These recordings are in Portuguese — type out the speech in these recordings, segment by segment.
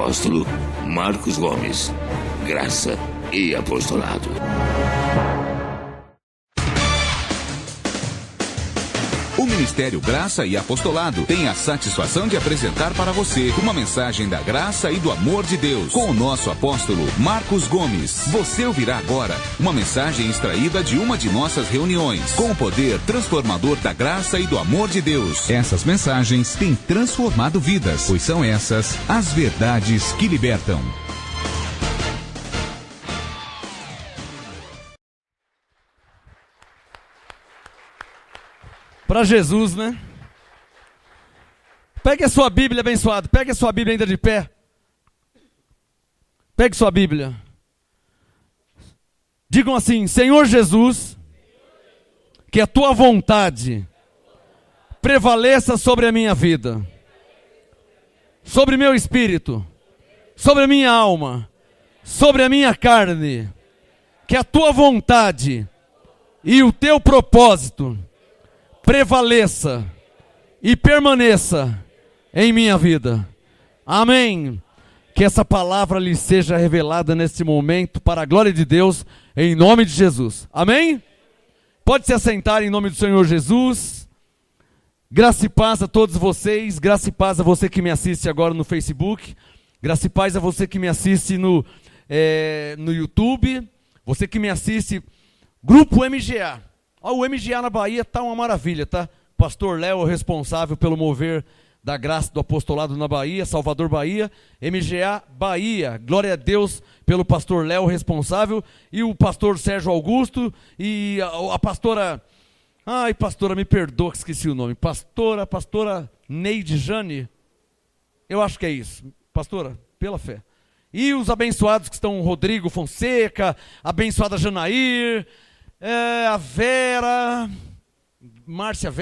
apóstolo Marcos Gomes. Graça e apostolado. O Ministério Graça e Apostolado tem a satisfação de apresentar para você uma mensagem da graça e do amor de Deus com o nosso apóstolo Marcos Gomes. Você ouvirá agora uma mensagem extraída de uma de nossas reuniões com o poder transformador da graça e do amor de Deus. Essas mensagens têm transformado vidas, pois são essas as verdades que libertam. Para Jesus, né? Pegue a sua Bíblia, abençoado. Pegue a sua Bíblia ainda de pé. Pegue sua Bíblia. Digam assim: Senhor Jesus, que a tua vontade prevaleça sobre a minha vida, sobre meu espírito, sobre a minha alma, sobre a minha carne. Que a tua vontade e o teu propósito prevaleça e permaneça em minha vida. Amém. Que essa palavra lhe seja revelada neste momento para a glória de Deus, em nome de Jesus. Amém? Pode se assentar em nome do Senhor Jesus. Graça e paz a todos vocês. Graça e paz a você que me assiste agora no Facebook. Graça e paz a você que me assiste no YouTube. Você que me assiste Grupo MGA. O MGA na Bahia está uma maravilha, tá? Pastor Léo é o responsável pelo mover da graça do apostolado na Bahia, Salvador, Bahia. MGA Bahia, glória a Deus pelo pastor Léo responsável, e o pastor Sérgio Augusto, e a pastora, pastora, me perdoa que esqueci o nome, pastora Neide Jane, eu acho que é isso, pastora, pela fé. E os abençoados que estão, Rodrigo Fonseca, abençoada Janair, a Vera Márcia,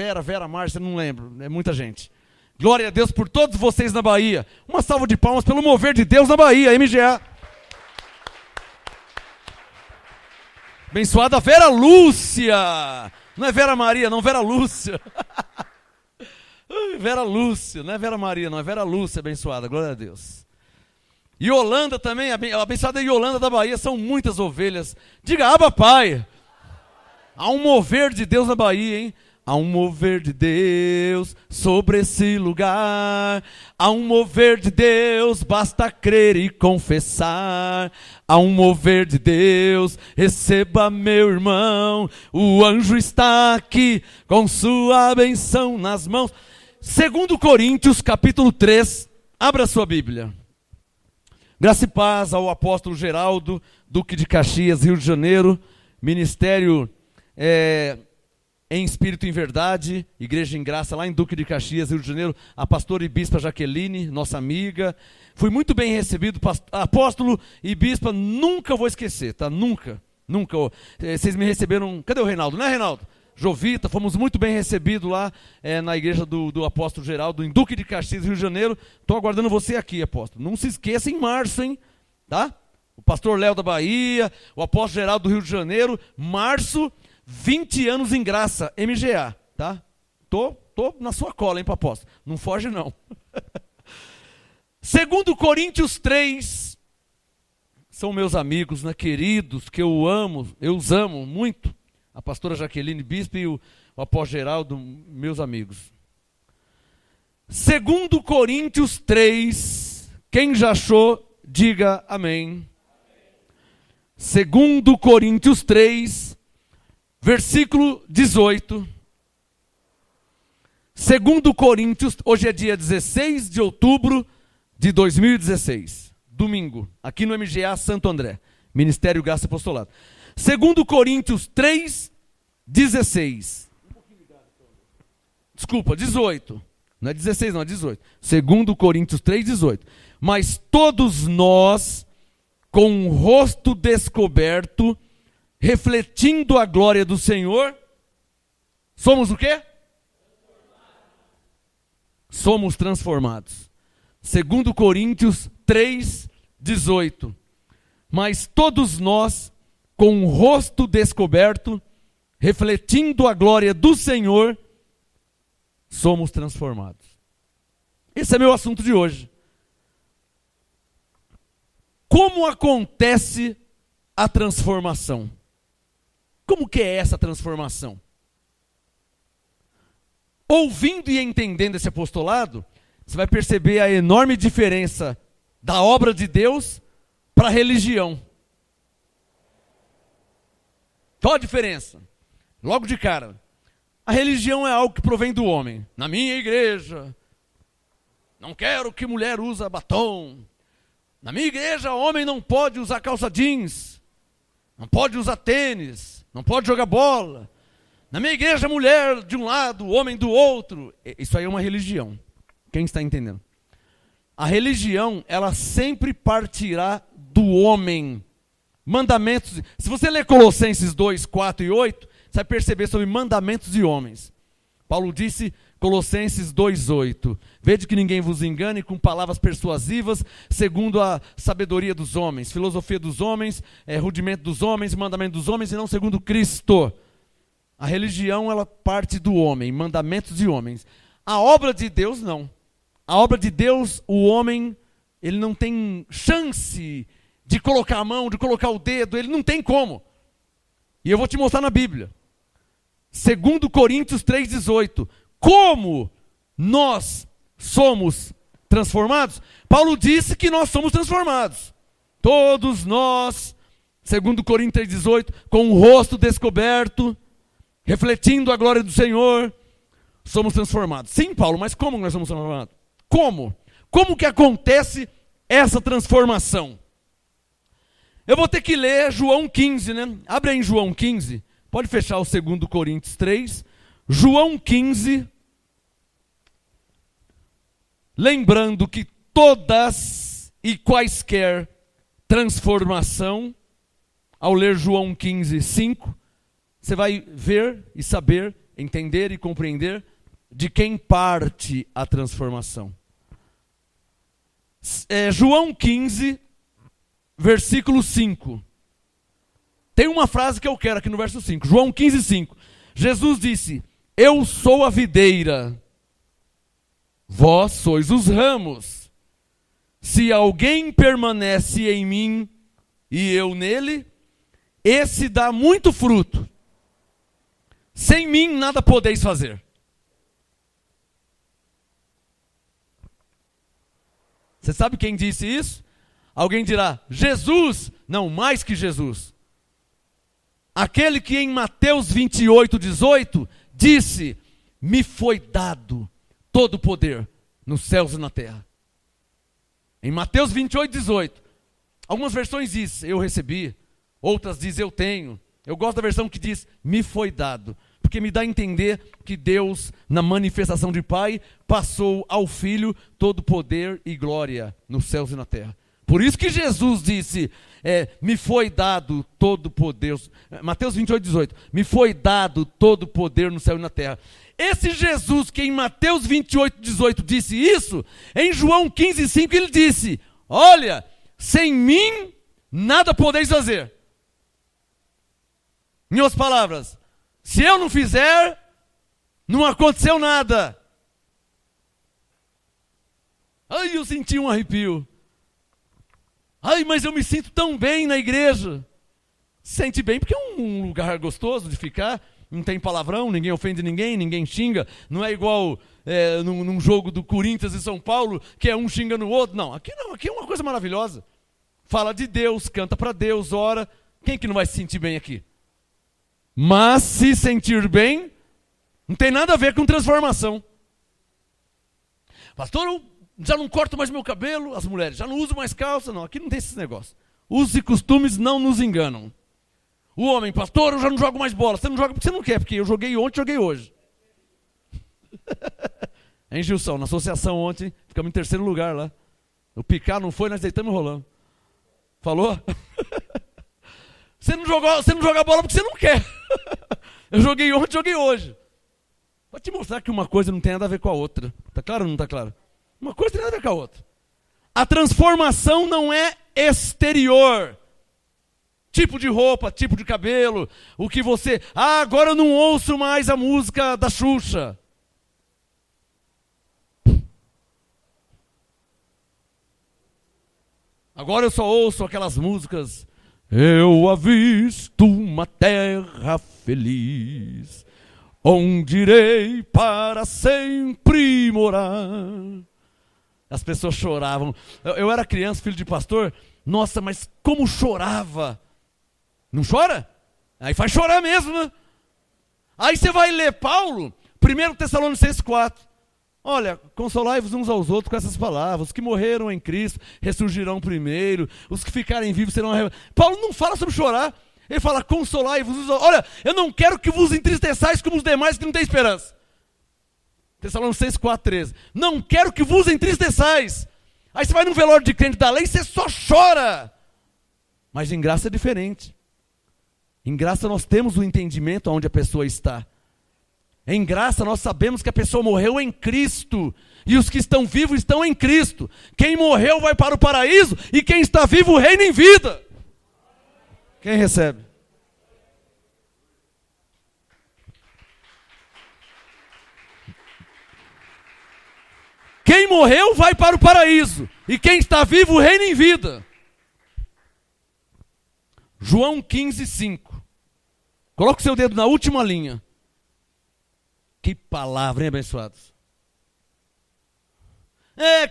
não lembro, é muita gente. Glória a Deus por todos vocês na Bahia. Uma salva de palmas pelo mover de Deus na Bahia, MGA. Abençoada Vera Lúcia. Não é Vera Maria, não, Vera Lúcia. Vera Lúcia, não é Vera Maria, não, é Vera Lúcia, abençoada, glória a Deus. Yolanda também, a abençoada Yolanda da Bahia, são muitas ovelhas. Diga, Abba Pai. Há um mover de Deus na Bahia, hein? Há um mover de Deus sobre esse lugar. Há um mover de Deus, basta crer e confessar. Há um mover de Deus, receba meu irmão. O anjo está aqui com sua benção nas mãos. 2 Coríntios capítulo 3, abra sua Bíblia. Graça e paz ao apóstolo Geraldo, Duque de Caxias, Rio de Janeiro, ministério em Espírito e em Verdade, Igreja em Graça, lá em Duque de Caxias, Rio de Janeiro, a pastora e bispa Jaqueline, nossa amiga. Fui muito bem recebido, apóstolo e bispa, nunca vou esquecer, tá? Nunca. Vocês me receberam, cadê o Reinaldo? Não é, Reinaldo? Jovita, fomos muito bem recebidos lá na igreja do apóstolo Geraldo, em Duque de Caxias, Rio de Janeiro. Estou aguardando você aqui, apóstolo. Não se esqueça, em março, hein? Tá? O pastor Léo da Bahia, o apóstolo Geraldo do Rio de Janeiro, março, 20 anos em graça, MGA, tá? Tô na sua cola, hein, apóstolo? Não foge, não. 2 Coríntios 3, são meus amigos, né, queridos, que eu os amo muito. A pastora Jaqueline Bispo e o apóstolo Geraldo, meus amigos. 2 Coríntios 3, quem já achou, diga amém. 2 Coríntios 3, versículo 18. 2 Coríntios, hoje é dia 16 de outubro de 2016, domingo, aqui no MGA Santo André, Ministério Graça e Apostolado. 2 Coríntios 3, 16. Desculpa, 18. Não é 16 não, é 18. 2 Coríntios 3, 18. Mas todos nós, com o rosto descoberto, refletindo a glória do Senhor, somos o quê? Somos transformados. 2 Coríntios 3, 18. Mas todos nós, com o rosto descoberto, refletindo a glória do Senhor, somos transformados. Esse é meu assunto de hoje. como acontece a transformação? Como que é essa transformação? Ouvindo e entendendo esse apostolado, você vai perceber a enorme diferença da obra de Deus para a religião. Qual a diferença? Logo de cara, a religião é algo que provém do homem. Na minha igreja, não quero que mulher use batom. Na minha igreja, homem não pode usar calça jeans, não pode usar tênis, não pode jogar bola. Na minha igreja, mulher de um lado, homem do outro. Isso aí é uma religião. Quem está entendendo? A religião, ela sempre partirá do homem. Mandamentos. Se você ler Colossenses 2, 4 e 8, você vai perceber sobre mandamentos de homens. Paulo disse, Colossenses 2, 8. Vede que ninguém vos engane com palavras persuasivas, segundo a sabedoria dos homens, filosofia dos homens, rudimento dos homens, mandamento dos homens, e não segundo Cristo. A religião, ela parte do homem, mandamentos de homens. A obra de Deus, não. A obra de Deus, o homem, ele não tem chance de colocar a mão, de colocar o dedo, ele não tem como. E eu vou te mostrar na Bíblia. 2 Coríntios 3,18. Como nós somos transformados? Paulo disse que nós somos transformados. Todos nós, 2 Coríntios 3,18, com o rosto descoberto, refletindo a glória do Senhor, somos transformados. Sim, Paulo, mas como nós somos transformados? Como? Como que acontece essa transformação? Eu vou ter que ler João 15, né? Abre aí em João 15. Pode fechar o 2 Coríntios 3. João 15. Lembrando que todas e quaisquer transformação, ao ler João 15, 5, você vai ver e saber, entender e compreender de quem parte a transformação. João 15, versículo 5. Tem uma frase que eu quero aqui no verso 5. João 15, 5. Jesus disse, eu sou a videira, vós sois os ramos. Se alguém permanece em mim e eu nele, esse dá muito fruto. Sem mim nada podeis fazer. Você sabe quem disse isso? Alguém dirá, Jesus. Não, mais que Jesus. Aquele que em Mateus 28, 18, disse, me foi dado todo o poder nos céus e na terra. Em Mateus 28, 18. Algumas versões dizem, eu recebi. Outras dizem, eu tenho. Eu gosto da versão que diz, me foi dado. Porque me dá a entender que Deus, na manifestação de Pai, passou ao Filho todo poder e glória nos céus e na terra. Por isso que Jesus disse, me foi dado todo poder. Mateus 28, 18. Me foi dado todo poder no céu e na terra. Esse Jesus que em Mateus 28, 18 disse isso, em João 15, 5 ele disse, olha, sem mim nada podeis fazer. Em outras palavras, se eu não fizer, não aconteceu nada. Ai, eu senti um arrepio. Ai, mas eu me sinto tão bem na igreja. Sente bem porque é um lugar gostoso de ficar. Não tem palavrão, ninguém ofende ninguém, ninguém xinga. Não é igual num jogo do Corinthians e São Paulo, que é um xingando o outro. Não, aqui é uma coisa maravilhosa. Fala de Deus, canta para Deus, ora. Quem que não vai se sentir bem aqui? Mas se sentir bem, não tem nada a ver com transformação. Pastor, eu já não corto mais meu cabelo, as mulheres, já não uso mais calça. Não, aqui não tem esses negócios. Usos e costumes não nos enganam. O homem, pastor, eu já não jogo mais bola. Você não joga porque você não quer, porque eu joguei ontem, joguei hoje. Hein, Gilson? Na associação ontem, ficamos em terceiro lugar lá. O picar não foi, nós deitamos e rolamos. Falou? Você não joga bola porque você não quer. Eu joguei ontem, joguei hoje. Vou te mostrar que uma coisa não tem nada a ver com a outra. Tá claro ou não tá claro? Uma coisa tem nada a ver com a outra. A transformação não é exterior. Tipo de roupa, tipo de cabelo, o que você... agora eu não ouço mais a música da Xuxa. Agora eu só ouço aquelas músicas. Eu avisto uma terra feliz, onde irei para sempre morar. As pessoas choravam. Eu era criança, filho de pastor. Nossa, mas como chorava. Não chora? Aí faz chorar mesmo, né? Aí você vai ler Paulo, 1 Tessalonicenses 4. Olha, consolai-vos uns aos outros com essas palavras. Os que morreram em Cristo ressurgirão primeiro. Os que ficarem vivos serão arrebatados. Paulo não fala sobre chorar. Ele fala, consolai-vos uns aos outros. Olha, eu não quero que vos entristeçais como os demais que não têm esperança. Tessalonicenses 4,13. Não quero que vos entristeçais. Aí você vai num velório de crente da lei e você só chora. Mas em graça é diferente. Em graça nós temos o entendimento onde a pessoa está. Em graça nós sabemos que a pessoa morreu em Cristo. E os que estão vivos estão em Cristo. Quem morreu vai para o paraíso. E quem está vivo reina em vida. Quem recebe? Quem morreu vai para o paraíso. E quem está vivo reina em vida. João 15:5. Coloca o seu dedo na última linha. Que palavra, hein, abençoados?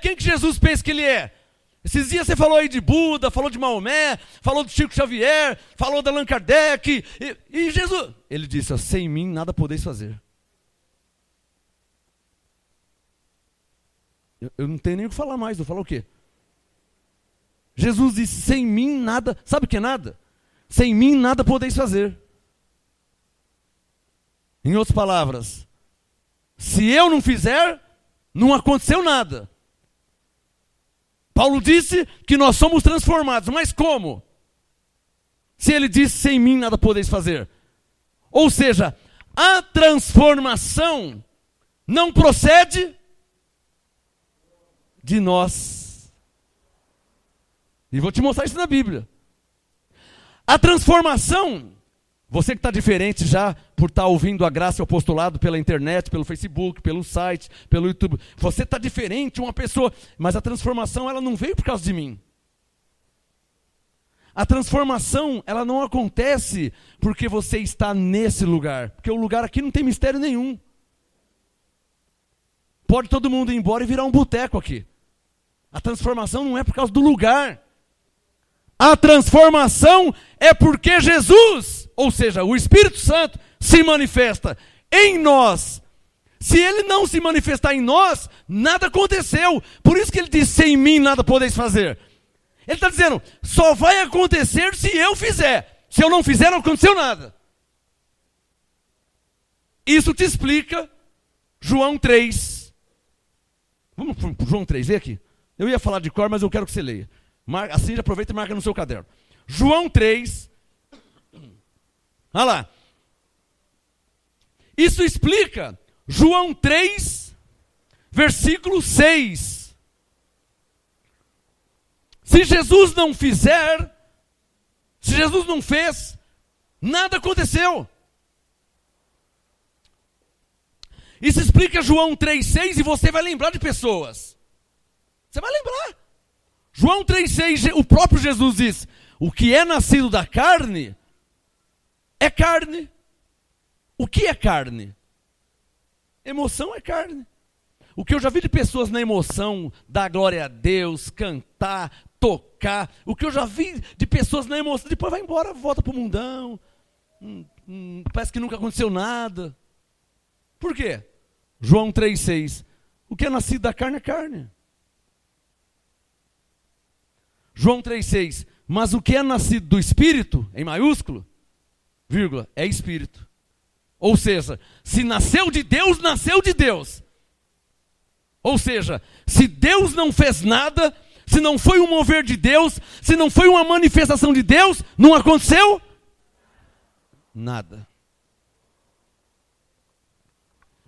Quem que Jesus pensa que ele é? Esses dias você falou aí de Buda, falou de Maomé, falou de Chico Xavier, falou de Allan Kardec. E Jesus, ele disse, sem mim nada podeis fazer. Eu não tenho nem o que falar mais, vou falar o quê? Jesus disse, sem mim nada, sabe o que é nada? Sem mim nada podeis fazer. Em outras palavras, se eu não fizer, não aconteceu nada. Paulo disse que nós somos transformados, mas como? Se ele disse, sem mim nada podeis fazer. Ou seja, a transformação não procede de nós. E vou te mostrar isso na Bíblia. A transformação, você que está diferente já por estar ouvindo a graça e o apostolado pela internet, pelo Facebook, pelo site, pelo YouTube. Você está diferente, uma pessoa, mas a transformação ela não veio por causa de mim. A transformação ela não acontece porque você está nesse lugar. Porque o lugar aqui não tem mistério nenhum. Pode todo mundo ir embora e virar um boteco aqui. A transformação não é por causa do lugar. A transformação é porque Jesus, ou seja, o Espírito Santo, se manifesta em nós. Se ele não se manifestar em nós, nada aconteceu. Por isso que ele diz, sem mim nada podeis fazer. Ele está dizendo, só vai acontecer se eu fizer. Se eu não fizer, não aconteceu nada. Isso te explica João 3. Vamos para João 3, lê aqui. Eu ia falar de cor, mas eu quero que você leia. Assim já aproveita e marca no seu caderno. João 3. Olha lá. Isso explica João 3, versículo 6. Se Jesus não fizer, se Jesus não fez, nada aconteceu. Isso explica João 3,6 e você vai lembrar de pessoas. Você vai lembrar. João 3,6, o próprio Jesus diz, o que é nascido da carne, é carne. O que é carne? Emoção é carne. O que eu já vi de pessoas na emoção, dar glória a Deus, cantar, tocar. O que eu já vi de pessoas na emoção, depois vai embora, volta para o mundão. Parece que nunca aconteceu nada. Por quê? João 3,6. O que é nascido da carne é carne. João 3,6. Mas o que é nascido do Espírito, em maiúsculo, vírgula, é Espírito. Ou seja, se nasceu de Deus, nasceu de Deus. Ou seja, se Deus não fez nada, se não foi um mover de Deus, se não foi uma manifestação de Deus, não aconteceu nada.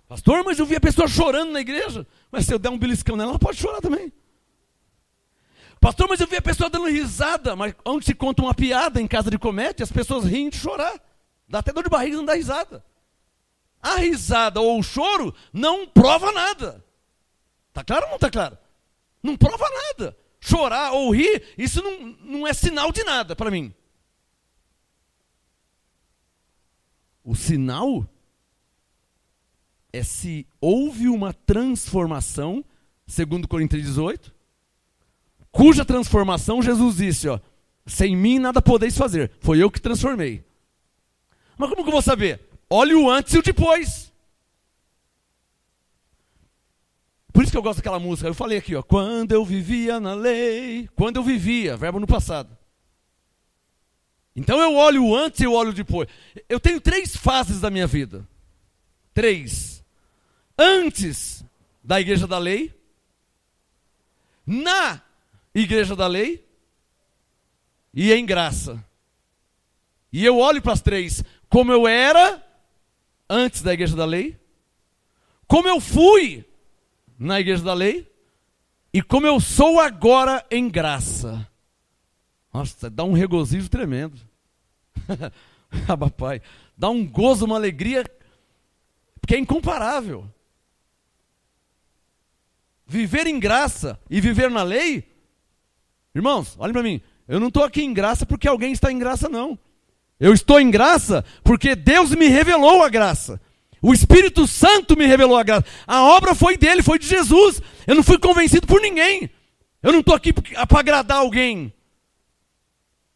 Pastor, mas eu vi a pessoa chorando na igreja. Mas se eu der um beliscão nela, ela pode chorar também. Pastor, mas eu vi a pessoa dando risada. Mas onde se conta uma piada em casa de comédia, as pessoas riem de chorar. Dá até dor de barriga não dá risada. A risada ou o choro não prova nada. Está claro ou não está claro? Não prova nada. chorar ou rir, isso não é sinal de nada para mim. O sinal é se houve uma transformação, segundo Coríntios 18, cuja transformação Jesus disse, ó, sem mim nada podeis fazer, foi eu que transformei. Mas como que eu vou saber? Olhe o antes e o depois. Por isso que eu gosto daquela música, eu falei aqui, ó, quando eu vivia na lei, quando eu vivia, verbo no passado. Então eu olho o antes e eu olho o depois. Eu tenho 3 fases da minha vida. 3. Antes da igreja da lei, na igreja da lei e em graça. E eu olho para as 3, como eu era antes da igreja da lei, como eu fui na igreja da lei e como eu sou agora em graça. Nossa, dá um regozijo tremendo. Ah, papai, dá um gozo, uma alegria, porque é incomparável. Viver em graça e viver na lei, irmãos, olhem para mim, eu não estou aqui em graça porque alguém está em graça, não. Eu estou em graça porque Deus me revelou a graça. O Espírito Santo me revelou a graça. A obra foi dele, foi de Jesus. Eu não fui convencido por ninguém. Eu não estou aqui para agradar alguém.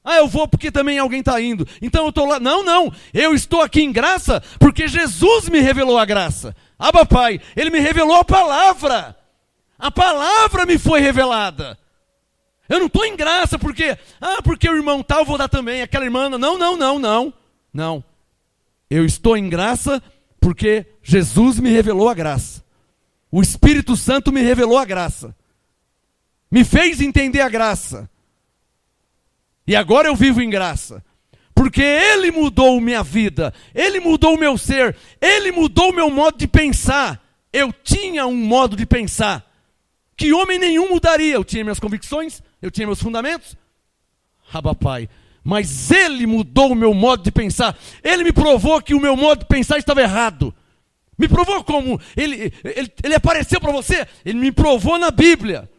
Ah, eu vou porque também alguém está indo. Então eu estou lá. Não, não. Eu estou aqui em graça porque Jesus me revelou a graça. Ah, papai, ele me revelou a palavra. A palavra me foi revelada. Eu não estou em graça porque o irmão tal, vou dar também. Aquela irmã, não. Eu estou em graça porque Jesus me revelou a graça. O Espírito Santo me revelou a graça. Me fez entender a graça. E agora eu vivo em graça. Porque Ele mudou minha vida. Ele mudou o meu ser. Ele mudou o meu modo de pensar. Eu tinha um modo de pensar que homem nenhum mudaria. Eu tinha minhas convicções, eu tinha meus fundamentos. Ah, papai, mas Ele mudou o meu modo de pensar. Ele me provou que o meu modo de pensar estava errado. Me provou como? Ele apareceu para você? Ele me provou na Bíblia.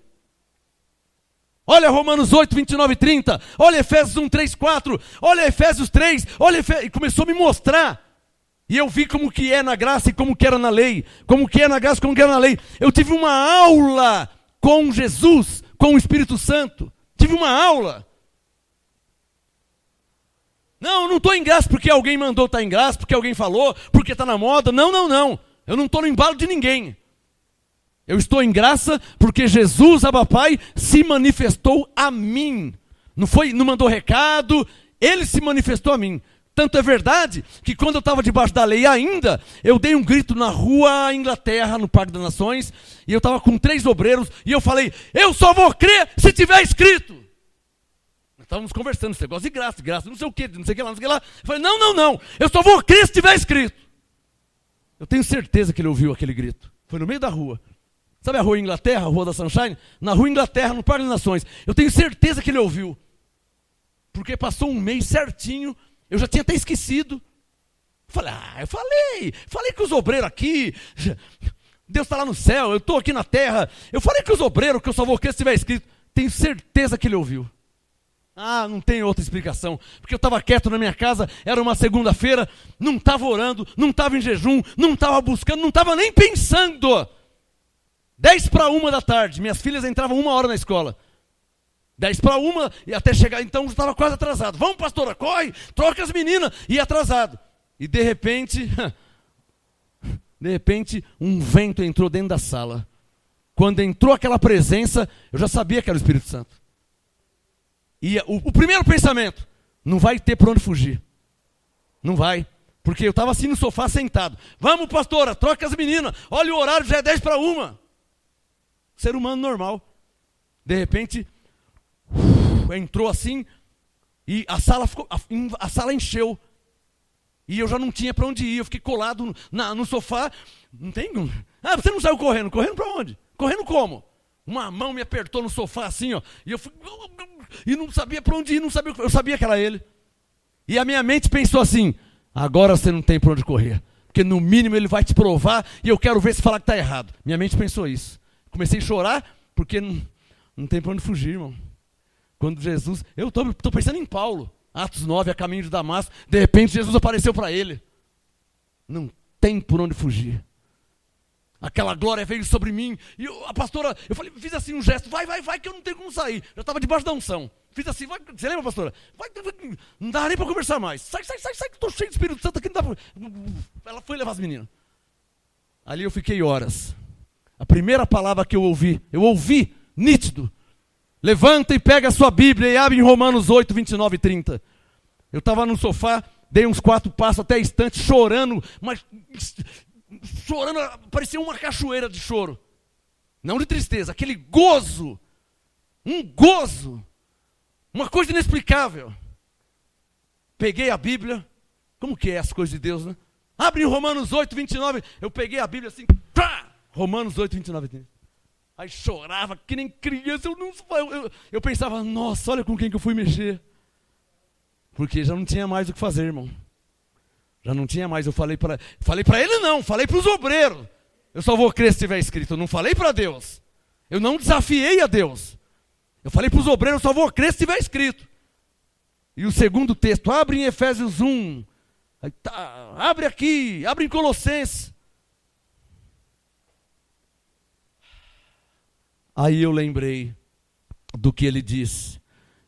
Olha Romanos 8, 29 e 30. Olha Efésios 1, 3, 4. Olha Efésios 3. E começou a me mostrar. E eu vi como que é na graça e como que era na lei. Como que é na graça e como que era na lei. Eu tive uma aula com Jesus, com o Espírito Santo. Tive uma aula. Não, eu não estou em graça porque alguém mandou estar em graça, porque alguém falou, porque está na moda. Não. Eu não estou no embalo de ninguém. Eu estou em graça porque Jesus, Abba Pai, se manifestou a mim. Não mandou recado, Ele se manifestou a mim. Tanto é verdade que quando eu estava debaixo da lei ainda, eu dei um grito na rua Inglaterra, no Parque das Nações, e eu estava com 3 obreiros, e eu falei, eu só vou crer se tiver escrito. Nós estávamos conversando, esse negócio de graça, não sei o que lá. Eu falei, não, eu só vou crer se tiver escrito. Eu tenho certeza que ele ouviu aquele grito. Foi no meio da rua. Sabe a rua Inglaterra, a rua da Sunshine? Na rua Inglaterra, no Parque das Nações. Eu tenho certeza que ele ouviu. Porque passou um mês certinho, eu já tinha até esquecido. Eu falei com os obreiros aqui, Deus está lá no céu, eu estou aqui na terra. Eu falei com os obreiros que eu só vou crer se tiver escrito. Tenho certeza que ele ouviu. Não tem outra explicação. Porque eu estava quieto na minha casa, era uma segunda-feira, não estava orando, não estava em jejum, não estava buscando, não estava nem pensando. 10:50 da tarde, minhas filhas entravam 1h na escola. 10:50 e até chegar, então eu estava quase atrasado. Vamos, pastora, corre, troca as meninas. E atrasado. E de repente, um vento entrou dentro da sala. Quando entrou aquela presença, eu já sabia que era o Espírito Santo. E o primeiro pensamento, não vai ter para onde fugir. Não vai. Porque eu estava assim no sofá sentado. Vamos, pastora, troca as meninas. Olha o horário, já é 10:50. Ser humano normal. De repente, entrou assim e a sala encheu. E eu já não tinha para onde ir. Eu fiquei colado no sofá. Não tem. Você não saiu correndo. Correndo para onde? Correndo como? Uma mão me apertou no sofá assim, ó. E eu fui. E não sabia para onde ir. Eu sabia que era ele. E a minha mente pensou assim: agora você não tem para onde correr. Porque no mínimo ele vai te provar. E eu quero ver se falar que está errado. Minha mente pensou isso. Comecei a chorar porque Não tem para onde fugir, irmão. Quando Jesus... Eu estou pensando em Paulo. Atos 9, a caminho de Damasco. De repente, Jesus apareceu para ele. Não tem por onde fugir. Aquela glória veio sobre mim. E a pastora, eu falei, fiz assim um gesto. Vai, que eu não tenho como sair. Já estava debaixo da unção. Fiz assim, vai, você lembra, pastora? Vai, não dá nem para conversar mais. Sai, que estou cheio de Espírito Santo aqui. Não dá pra... Ela foi levar as meninas. Ali eu fiquei horas. A primeira palavra que eu ouvi, nítido. Levanta e pega a sua Bíblia e abre em Romanos 8, 29 e 30. Eu estava no sofá, dei uns 4 passos até a estante, chorando, mas chorando, parecia uma cachoeira de choro. Não de tristeza, aquele gozo. Um gozo. Uma coisa inexplicável. Peguei a Bíblia. Como que é as coisas de Deus, né? Abre em Romanos 8, 29. Eu peguei a Bíblia assim. Romanos 8, 29 e 30. Aí chorava que nem criança. Eu pensava, nossa, olha com quem que eu fui mexer. Porque já não tinha mais o que fazer, irmão. Já não tinha mais. Eu falei para ele não, falei para os obreiros. Eu só vou crer se estiver escrito. Eu não falei para Deus. Eu não desafiei a Deus. Eu falei para os obreiros, eu só vou crer se estiver escrito. E o segundo texto, abre em Efésios 1. Aí tá, abre aqui, abre em Colossenses. Aí eu lembrei do que ele disse.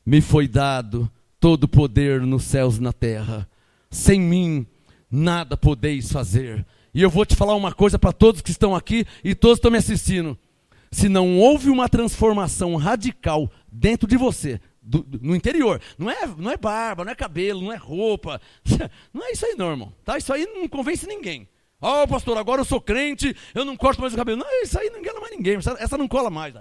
Me foi dado todo o poder nos céus e na terra. Sem mim, nada podeis fazer. E eu vou te falar uma coisa para todos que estão aqui e todos que estão me assistindo. Se não houve uma transformação radical dentro de você, no interior, não é barba, não é cabelo, não é roupa, não é isso aí não, irmão. Tá? Isso aí não convence ninguém. Ó, pastor, agora eu sou crente, eu não corto mais o cabelo. Não, isso aí não engana mais ninguém, essa não cola mais.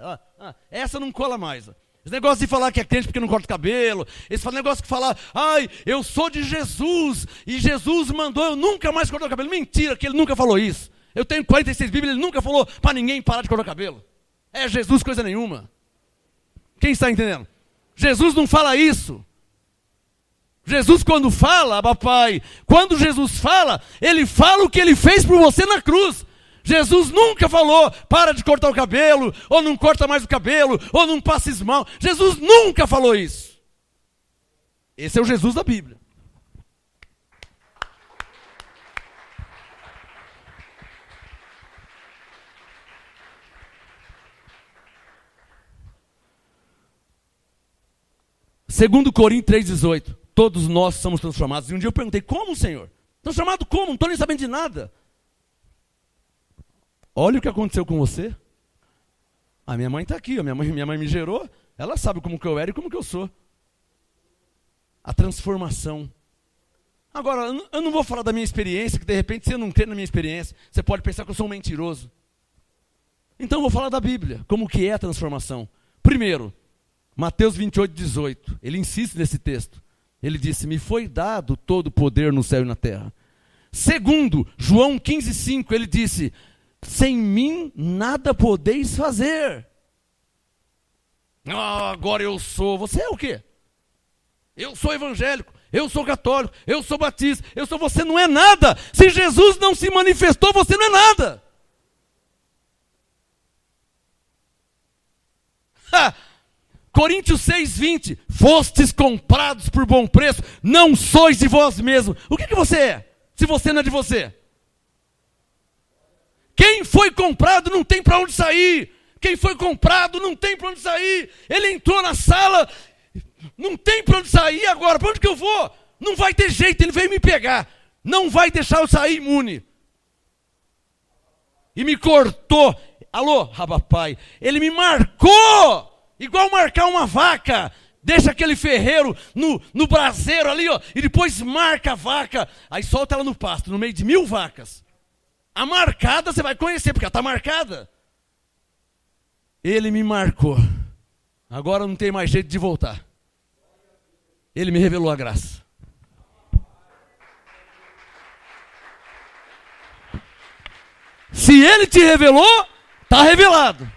Essa não cola mais. Esse negócio de falar que é crente porque não corta o cabelo, esse negócio de falar, ai, eu sou de Jesus, e Jesus mandou eu nunca mais cortar o cabelo. Mentira, que ele nunca falou isso. Eu tenho 46 Bíblias, ele nunca falou para ninguém parar de cortar o cabelo. É Jesus coisa nenhuma. Quem está entendendo? Jesus não fala isso. Jesus quando fala, papai, quando Jesus fala, ele fala o que ele fez por você na cruz. Jesus nunca falou, para de cortar o cabelo, ou não corta mais o cabelo, ou não passa esmalte. Jesus nunca falou isso. Esse é o Jesus da Bíblia. Segundo Coríntios 3,18, todos nós somos transformados. E um dia eu perguntei, como, Senhor? Transformado como? Não estou nem sabendo de nada. Olha o que aconteceu com você. A minha mãe está aqui, a minha mãe me gerou, ela sabe como que eu era e como que eu sou. A transformação. Agora, eu não vou falar da minha experiência, que de repente você não crê na minha experiência, você pode pensar que eu sou um mentiroso. Então eu vou falar da Bíblia, como que é a transformação. Primeiro, Mateus 28, 18, ele insiste nesse texto. Ele disse, me foi dado todo o poder no céu e na terra. Segundo, João 15, 5, ele disse, sem mim nada podeis fazer. Agora eu sou, você é o quê? Eu sou evangélico, eu sou católico, eu sou batista, você não é nada. Se Jesus não se manifestou, você não é nada. Coríntios 6, 20, fostes comprados por bom preço, não sois de vós mesmos. O que você é, se você não é de você? Quem foi comprado não tem para onde sair. Quem foi comprado não tem para onde sair. Ele entrou na sala, não tem para onde sair agora. Para onde que eu vou? Não vai ter jeito, ele veio me pegar. Não vai deixar eu sair imune. E me cortou. Alô, rabapai. Ele me marcou. Igual marcar uma vaca. Deixa aquele ferreiro no braseiro ali, ó. E depois marca a vaca. Aí solta ela no pasto, no meio de 1000 vacas. A marcada você vai conhecer, porque ela está marcada. Ele me marcou. Agora não tem mais jeito de voltar. Ele me revelou a graça. Se ele te revelou, está revelado.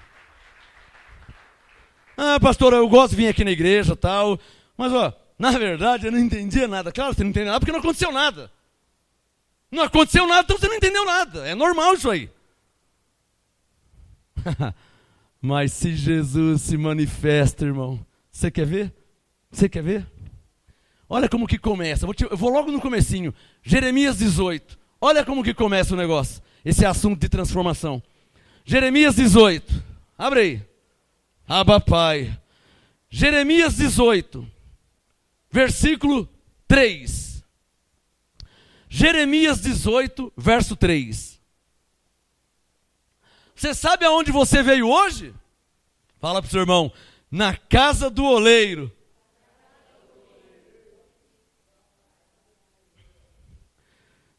Pastor, eu gosto de vir aqui na igreja e tal. Mas, na verdade, eu não entendia nada. Claro, você não entendeu nada porque não aconteceu nada. Não aconteceu nada, então você não entendeu nada. É normal isso aí. Mas se Jesus se manifesta, irmão, você quer ver? Você quer ver? Olha como que começa. Eu vou logo no comecinho. Jeremias 18. Olha como que começa o negócio. Esse assunto de transformação. Jeremias 18. Abre aí. Abba, Pai. Jeremias 18. Versículo 3. Jeremias 18, verso 3. Você sabe aonde você veio hoje? Fala para o seu irmão. Na casa do oleiro.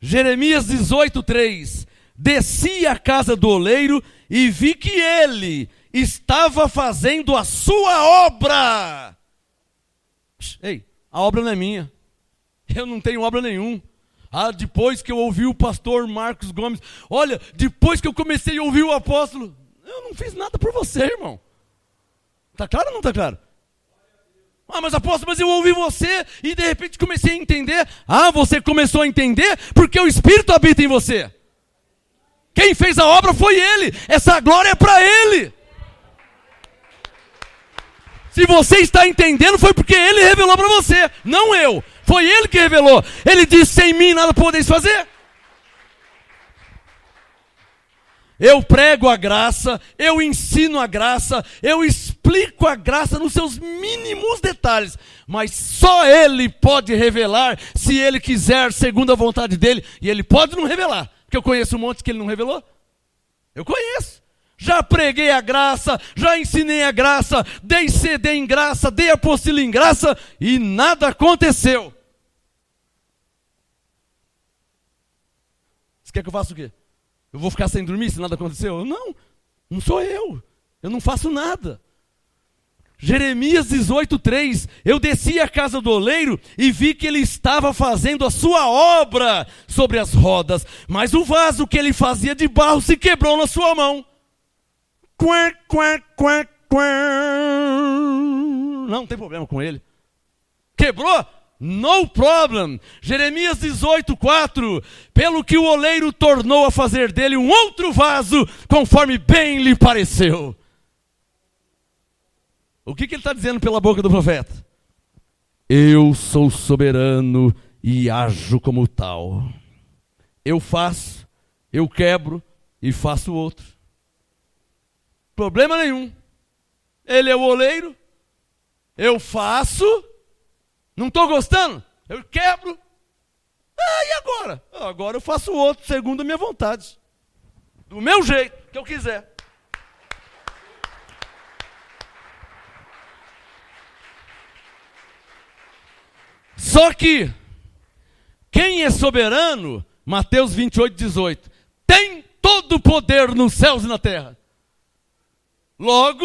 Jeremias 18, 3. Desci à casa do oleiro e vi que ele estava fazendo a sua obra. Ei, a obra não é minha. Eu não tenho obra nenhuma. Depois que eu ouvi o pastor Marcos Gomes, olha, depois que eu comecei a ouvir o apóstolo, eu não fiz nada por você, irmão. Tá claro ou não tá claro? Mas apóstolo, mas eu ouvi você e de repente comecei a entender. Você começou a entender porque o Espírito habita em você. Quem fez a obra foi Ele. Essa glória é para Ele. Se você está entendendo, foi porque Ele revelou para você, não eu. Foi Ele que revelou. Ele disse, sem mim nada podeis fazer. Eu prego a graça, eu ensino a graça, eu explico a graça nos seus mínimos detalhes. Mas só Ele pode revelar, se Ele quiser, segundo a vontade dEle. E Ele pode não revelar, porque eu conheço um monte que Ele não revelou. Eu conheço. Já preguei a graça, já ensinei a graça, dei CD em graça, dei apostila em graça e nada aconteceu. Você quer que eu faça o quê? Eu vou ficar sem dormir se nada aconteceu? Não sou eu. Eu não faço nada. Jeremias 18, 3. Eu desci à casa do oleiro e vi que ele estava fazendo a sua obra sobre as rodas, mas o vaso que ele fazia de barro se quebrou na sua mão. Não tem problema com ele. Quebrou? No problem. Jeremias 18, 4. Pelo que o oleiro tornou a fazer dele um outro vaso, conforme bem lhe pareceu. O que ele está dizendo pela boca do profeta? Eu sou soberano e ajo como tal. Eu faço, eu quebro e faço outro. Problema nenhum. Ele é o oleiro. Eu faço. Não estou gostando? Eu quebro. E agora? Agora eu faço outro, segundo a minha vontade. Do meu jeito, que eu quiser. Só que, quem é soberano, Mateus 28, 18, tem todo o poder nos céus e na terra. Logo,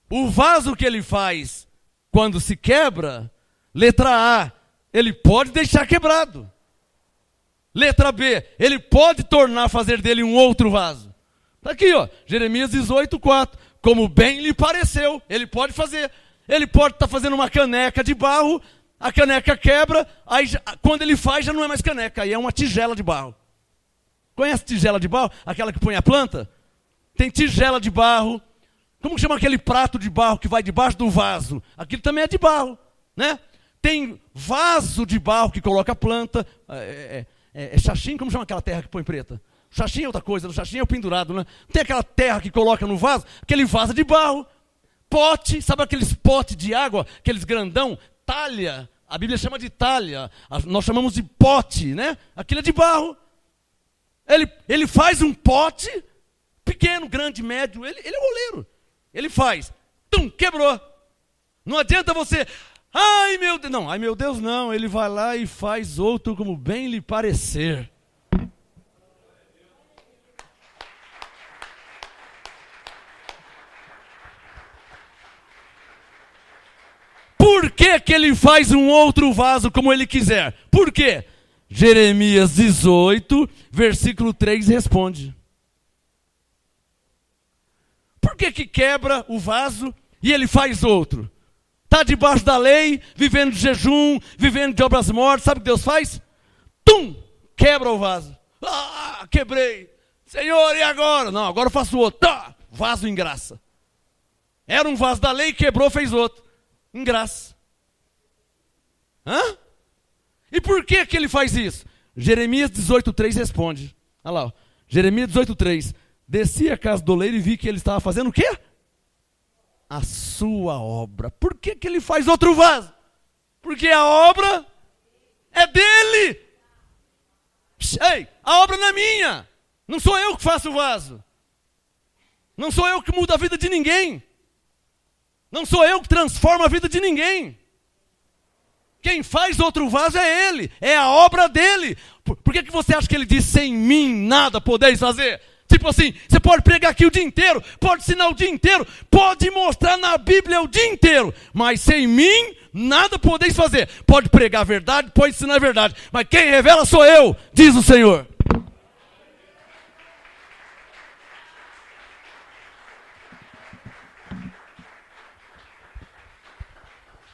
o vaso que ele faz quando se quebra, letra A, ele pode deixar quebrado. Letra B, ele pode fazer dele um outro vaso. Está aqui, Jeremias 18, 4. Como bem lhe pareceu, ele pode fazer. Ele pode estar fazendo uma caneca de barro, a caneca quebra, aí quando ele faz já não é mais caneca, aí é uma tigela de barro. Conhece tigela de barro? Aquela que põe a planta? Tem tigela de barro. Como chama aquele prato de barro que vai debaixo do vaso? Aquilo também é de barro, né? Tem vaso de barro que coloca a planta. É xaxim, como chama aquela terra que põe preta? Xaxim é outra coisa, o xaxim é o pendurado, né? Tem aquela terra que coloca no vaso, aquele vaso de barro. Pote, sabe aqueles potes de água, aqueles grandão? Talha, a Bíblia chama de talha, nós chamamos de pote, né? Aquilo é de barro. Ele faz um pote, pequeno, grande, médio, ele é o oleiro. Ele faz, quebrou. Não adianta você, ai meu Deus não, ele vai lá e faz outro como bem lhe parecer. Por que ele faz um outro vaso como ele quiser? Por quê? Jeremias 18, versículo 3 responde. Por que quebra o vaso e ele faz outro? Está debaixo da lei, vivendo de jejum, vivendo de obras mortas, sabe o que Deus faz? Quebra o vaso. Quebrei. Senhor, e agora? Não, agora eu faço outro. vaso em graça. Era um vaso da lei, quebrou, fez outro. Em graça. Hã? E por que ele faz isso? Jeremias 18:3 responde. Olha lá, ó. Jeremias 18:3. Desci a casa do oleiro e vi que ele estava fazendo o quê? A sua obra. Por que ele faz outro vaso? Porque a obra é dele. Ei, a obra não é minha. Não sou eu que faço o vaso. Não sou eu que mudo a vida de ninguém. Não sou eu que transformo a vida de ninguém. Quem faz outro vaso é ele. É a obra dele. Por que você acha que ele diz, sem mim nada podeis fazer? Tipo assim, você pode pregar aqui o dia inteiro, pode ensinar o dia inteiro, pode mostrar na Bíblia o dia inteiro, mas sem mim nada podeis fazer. Pode pregar a verdade, pode ensinar a verdade, mas quem revela sou eu, diz o Senhor.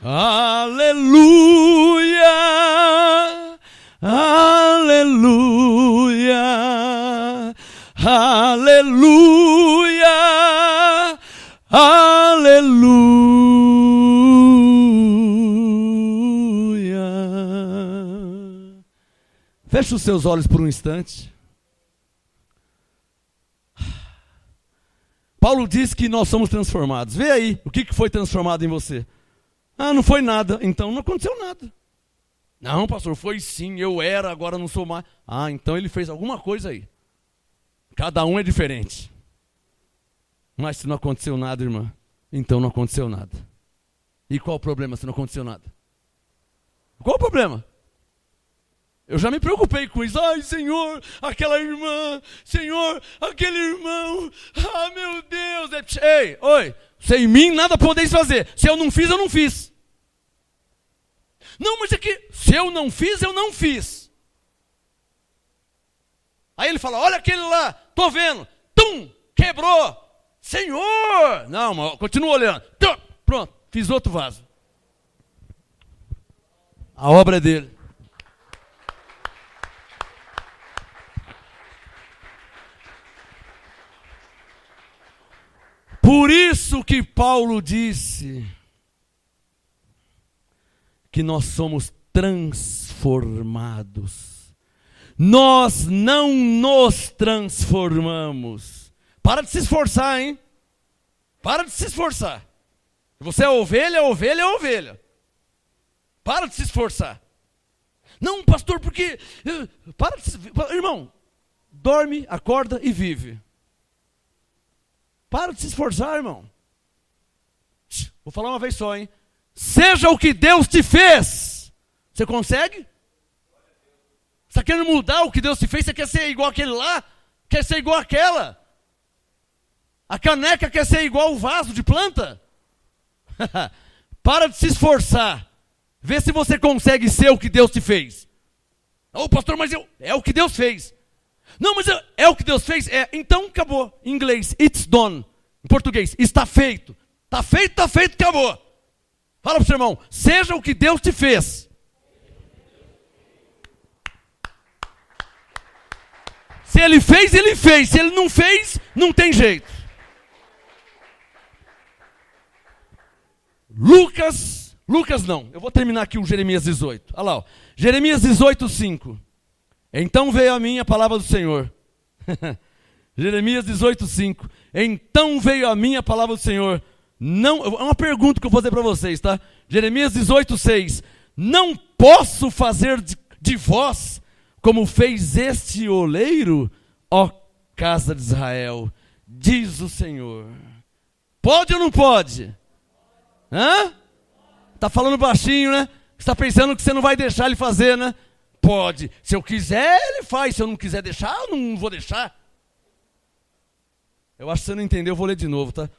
Aleluia, aleluia, aleluia, aleluia. Feche os seus olhos por um instante. Paulo diz que nós somos transformados. Vê aí, o que foi transformado em você? Ah, não foi nada. Então não aconteceu nada. Não, pastor, foi sim, eu era, agora não sou mais. Ah, então ele fez alguma coisa aí. Cada um é diferente. Mas se não aconteceu nada, irmã, então não aconteceu nada. E qual o problema se não aconteceu nada? Qual o problema? Eu já me preocupei com isso. Ai, Senhor, aquela irmã, Senhor, aquele irmão. Ah, meu Deus. Ei, oi, sem mim nada podeis fazer. Se eu não fiz, eu não fiz. Não, mas é que se eu não fiz, eu não fiz. Aí ele fala, olha aquele lá, tô vendo. Tum, quebrou. Senhor. Não, mas continua olhando. Tum, pronto, fiz outro vaso. A obra é dele. Por isso que Paulo disse que nós somos transformados. Nós não nos transformamos. Para de se esforçar, hein? Para de se esforçar. Você é ovelha, ovelha, ovelha. Para de se esforçar. Não, pastor, porque... Irmão, dorme, acorda e vive. Para de se esforçar, irmão. Vou falar uma vez só, hein? Seja o que Deus te fez. Você consegue? Você está querendo mudar o que Deus te fez? Você quer ser igual aquele lá? Quer ser igual aquela? A caneca quer ser igual o vaso de planta? Para de se esforçar. Vê se você consegue ser o que Deus te fez. Ô, pastor, mas é o que Deus fez. Não, mas é o que Deus fez? Então acabou. Em inglês, it's done. Em português, está feito. Está feito, acabou. Fala para o seu irmão, seja o que Deus te fez. Se ele fez, ele fez. Se ele não fez, não tem jeito. Lucas não. Eu vou terminar aqui o Jeremias 18. Olha lá, ó. Jeremias 18:5. Então veio a mim a palavra do Senhor. Jeremias 18:5. Então veio a mim a palavra do Senhor. Não, é uma pergunta que eu vou fazer para vocês, tá? Jeremias 18:6. Não posso fazer de vós como fez este oleiro, ó casa de Israel, diz o Senhor. Pode ou não pode? Hã? Tá falando baixinho, né? Está pensando que você não vai deixar ele fazer, né? Pode. Se eu quiser, ele faz. Se eu não quiser deixar, eu não vou deixar. Eu acho que você não entendeu, eu vou ler de novo, tá?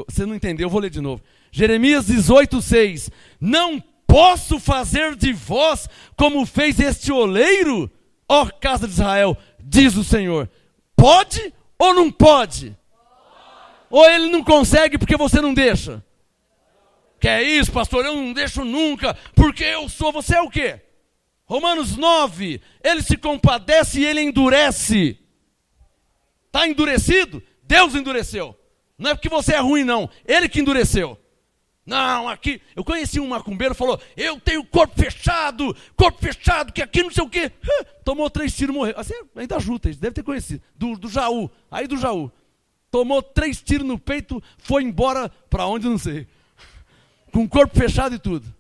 Você não entendeu, eu vou ler de novo. Jeremias 18:6. Não posso fazer de vós como fez este oleiro, ó casa de Israel, diz o Senhor. Pode ou não pode? Ou ele não consegue porque você não deixa? Que é isso, pastor? Eu não deixo nunca, porque eu sou. Você é o quê? Romanos 9. Ele se compadece e ele endurece. Está endurecido? Deus endureceu. Não é porque você é ruim, não. Ele que endureceu. Não, aqui... Eu conheci um macumbeiro, falou, eu tenho corpo fechado, que aqui não sei o quê. Tomou 3 tiros e morreu. Assim, ainda ajuda, deve ter conhecido. Do Jaú, aí do Jaú. Tomou 3 tiros no peito, foi embora para onde, não sei. Com o corpo fechado e tudo.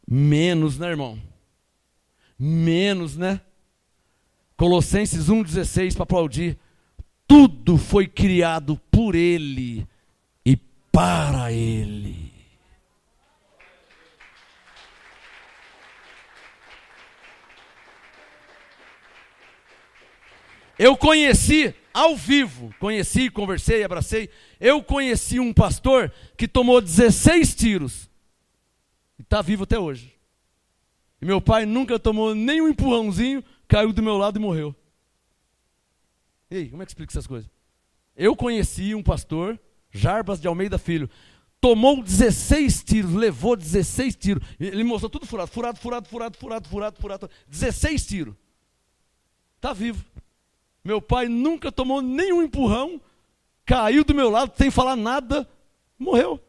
Menos, né, irmão? Menos, né? Colossenses 1,16 para aplaudir. Tudo foi criado por Ele e para Ele. Eu conheci ao vivo, conversei, abracei. Eu conheci um pastor que tomou 16 tiros e está vivo até hoje. E meu pai nunca tomou nem um empurrãozinho, caiu do meu lado e morreu. Ei, como é que explica essas coisas? Eu conheci um pastor, Jarbas de Almeida Filho, tomou 16 tiros, levou 16 tiros. Ele mostrou tudo furado. 16 tiros. Está vivo. Meu pai nunca tomou nenhum empurrão, caiu do meu lado, sem falar nada, morreu.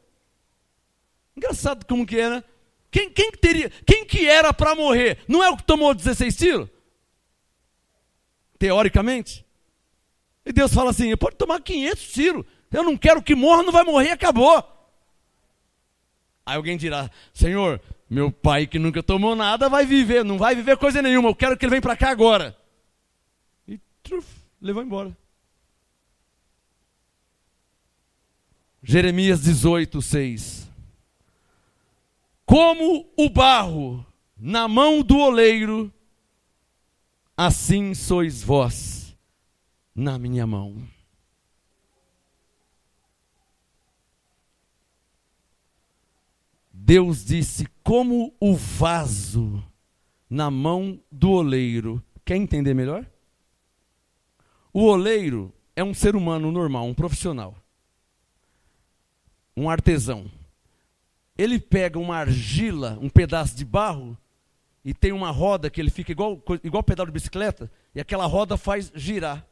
Engraçado como que é, né? Quem que era para morrer? Não é o que tomou 16 tiros? Teoricamente. E Deus fala assim, pode tomar 500 tiros, eu não quero que morra, não vai morrer, acabou. Aí alguém dirá, Senhor, meu pai que nunca tomou nada vai viver, não vai viver coisa nenhuma, eu quero que ele venha para cá agora. E levou embora. Jeremias 18:6. Como o barro na mão do oleiro, assim sois vós na minha mão. Deus disse, como o vaso na mão do oleiro. Quer entender melhor? O oleiro é um ser humano normal, um profissional. Um artesão. Ele pega uma argila, um pedaço de barro, e tem uma roda que ele fica igual pedal de bicicleta, e aquela roda faz girar.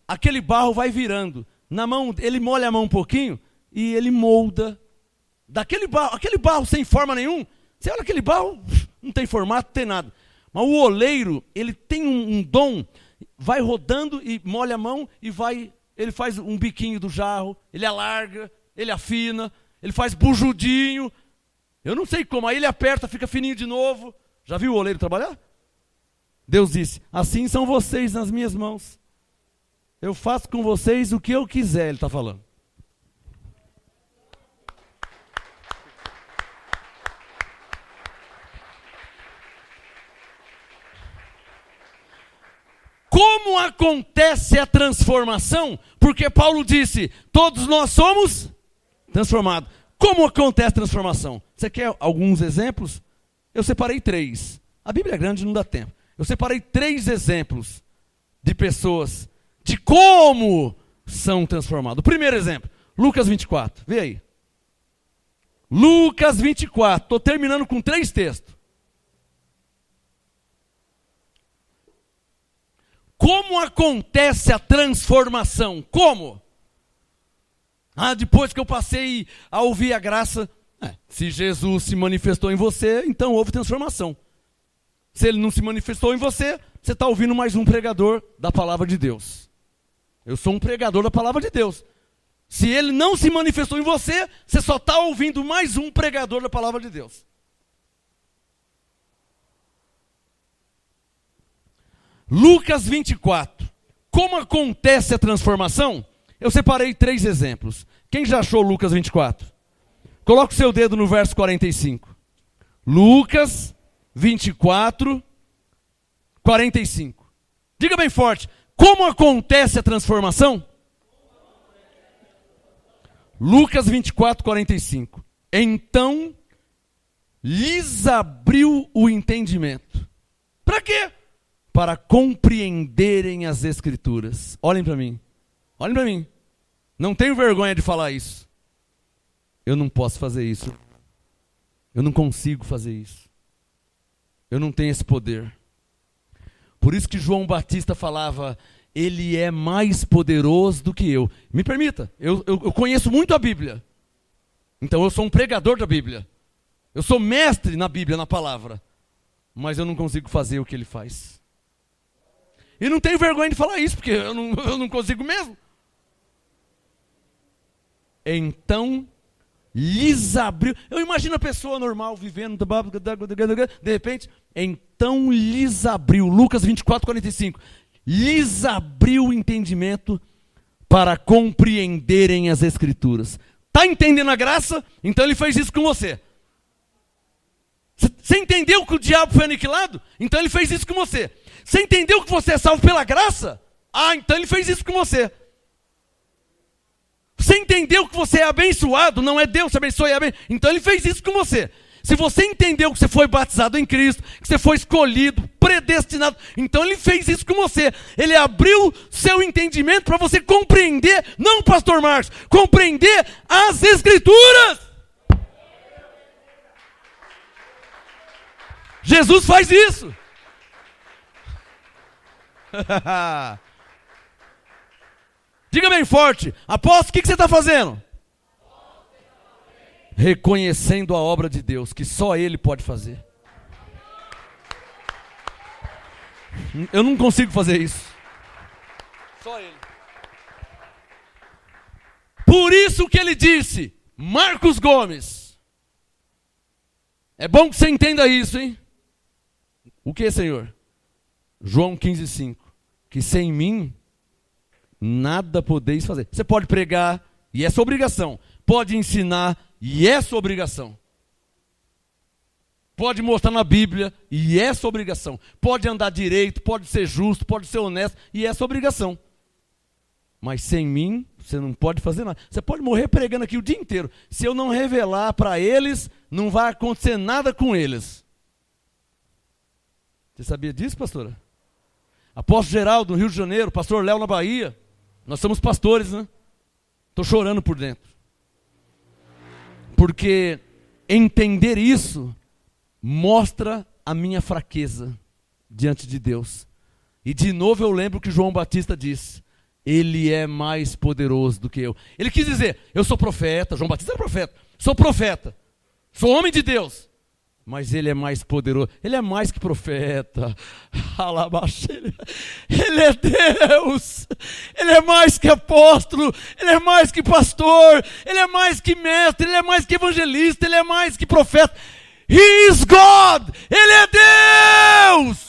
Aquele barro vai virando. Na mão, ele molha a mão um pouquinho e ele molda. Aquele barro sem forma nenhum, você olha aquele barro, não tem formato, não tem nada. Mas o oleiro, ele tem um dom, vai rodando e molha a mão e ele faz um biquinho do jarro, ele alarga, ele afina, ele faz bujudinho. Eu não sei como, aí ele aperta, fica fininho de novo. Já viu o oleiro trabalhar? Deus disse, assim são vocês nas minhas mãos. Eu faço com vocês o que eu quiser, ele está falando. Como acontece a transformação? Porque Paulo disse, todos nós somos transformados. Como acontece a transformação? Você quer alguns exemplos? Eu separei 3. A Bíblia é grande, não dá tempo. Eu separei 3 exemplos de pessoas, de como são transformados. O primeiro exemplo, Lucas 24. Vê aí. Lucas 24. Estou terminando com 3 textos. Como acontece a transformação? Como? Depois que eu passei a ouvir a graça. Se Jesus se manifestou em você, então houve transformação. Se ele não se manifestou em você, você está ouvindo mais um pregador da palavra de Deus. Eu sou um pregador da palavra de Deus. Se ele não se manifestou em você, você só está ouvindo mais um pregador da palavra de Deus. Lucas 24. Como acontece a transformação? Eu separei 3 exemplos. Quem já achou Lucas 24? Coloque o seu dedo no verso 45. Lucas 24, 45. Diga bem forte. Como acontece a transformação? Lucas 24, 45. Então lhes abriu o entendimento. Para quê? Para compreenderem as Escrituras. Olhem para mim. Olhem para mim. Não tenho vergonha de falar isso. Eu não posso fazer isso. Eu não consigo fazer isso. Eu não tenho esse poder. Por isso que João Batista falava, Ele é mais poderoso do que eu. Me permita, eu conheço muito a Bíblia. Então eu sou um pregador da Bíblia. Eu sou mestre na Bíblia, na palavra. Mas eu não consigo fazer o que ele faz. E não tenho vergonha de falar isso, porque eu não consigo mesmo. Então lhes abriu. Eu imagino a pessoa normal vivendo, de repente, então lhes abriu. Lucas 24:45. Lhes abriu o entendimento para compreenderem as Escrituras. Está entendendo a graça? Então ele fez isso com você. Você entendeu que o diabo foi aniquilado? Então ele fez isso com você. Você entendeu que você é salvo pela graça? Ah, então ele fez isso com você. Você entendeu que você é abençoado? Não é Deus que abençoa e abençoa. Então ele fez isso com você. Se você entendeu que você foi batizado em Cristo, que você foi escolhido, predestinado, então ele fez isso com você. Ele abriu seu entendimento para você compreender, não, pastor Marcos, compreender as Escrituras. Jesus faz isso. Diga bem forte, apóstolo, o que você está fazendo? Reconhecendo a obra de Deus, que só Ele pode fazer. Eu não consigo fazer isso. Só Ele. Por isso que Ele disse, Marcos Gomes. É bom que você entenda isso, hein? O que, Senhor? João 15:5. Que sem mim, nada podeis fazer. Você pode pregar, e é sua obrigação. Pode ensinar, e é sua obrigação. Pode mostrar na Bíblia, e é sua obrigação. Pode andar direito, pode ser justo, pode ser honesto, e é sua obrigação. Mas sem mim, você não pode fazer nada. Você pode morrer pregando aqui o dia inteiro. Se eu não revelar para eles, não vai acontecer nada com eles. Você sabia disso, pastora? Apóstolo Geraldo, no Rio de Janeiro, pastor Léo na Bahia. Nós somos pastores, né? Estou chorando por dentro. Porque entender isso mostra a minha fraqueza diante de Deus. E de novo eu lembro que João Batista disse, Ele é mais poderoso do que eu. Ele quis dizer, eu sou profeta, João Batista era profeta, sou homem de Deus, mas Ele é mais poderoso, Ele é mais que profeta, Ele é Deus, Ele é mais que apóstolo, Ele é mais que pastor, Ele é mais que mestre, Ele é mais que evangelista, Ele é mais que profeta. He is God, Ele é Deus.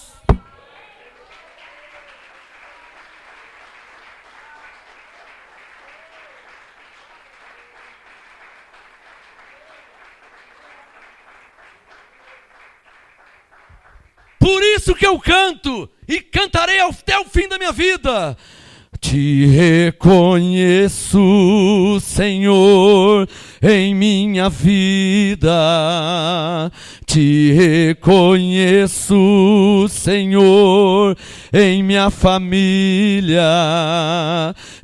Por isso que eu canto e cantarei até o fim da minha vida. Te reconheço, Senhor, em minha vida. Te reconheço, Senhor, em minha família.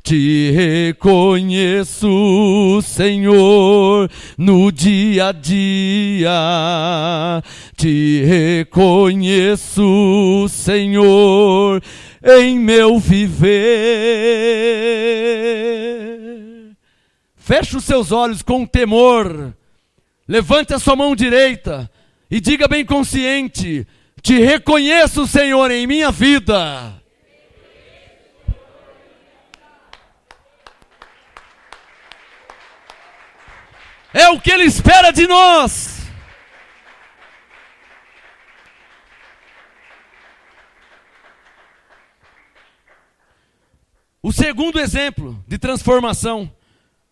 Te reconheço, Senhor, no dia a dia. Te reconheço, Senhor, em meu viver. Feche os seus olhos com temor. Levante a sua mão direita e diga bem consciente: te reconheço, Senhor, em minha vida. É o que Ele espera de nós. O segundo exemplo de transformação,